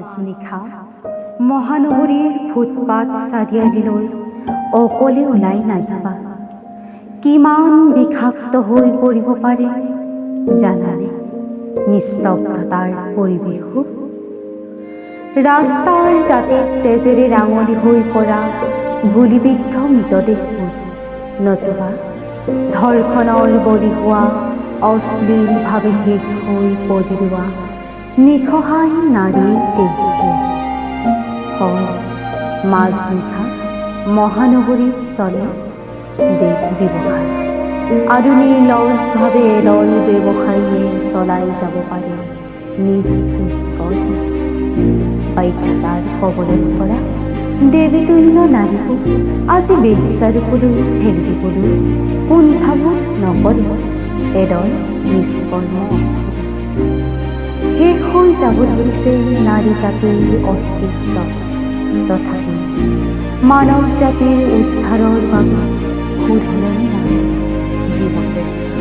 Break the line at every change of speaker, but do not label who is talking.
মাজনিশা মহানগৰীৰ ফুটপাথ চাৰিআলিলৈ অকলে ওলাই নাযাবা। কিমান বিষাক্ত হৈ পৰিব পাৰে জানানে? নিস্তব্ধতাৰ পৰিৱেশো, ৰাস্তাৰ দাঁতিত তেজেৰে ৰাঙলী হৈ পৰা গুলীবিদ্ধ মৃতদেহবোৰ, নতুবা ধৰ্ষণৰ বলি হোৱা অশ্লীলভাৱে শেষ হৈ পৰি ৰোৱা নিসহায় নাৰীৰ দেহবোৰ। হয়, মাজনিশা মহানগৰীত চলে দেহ ব্যৱসায়, আৰু নিৰ্লজ্জভাৱে এদল ব্যৱসায়ীয়ে চলাই যাব পাৰে নিজ দুষ্কৰ্ম। বাধ্যতাৰ কবলত পৰা দেৱীতুল্য নাৰীকো আজি বেশ্যাৰূপলৈ ঠেলি দিবলৈ কুণ্ঠাবোধ নকৰে এদল নিষ্কৰ্ম। শেষ হৈ যাব ধৰিছে নাৰী জাতিৰ অস্তিত্ব। তথাপি মানৱ জাতিৰ উদ্ধাৰৰ বাবে শুধৰণি নাই জীৱচেষ্টা।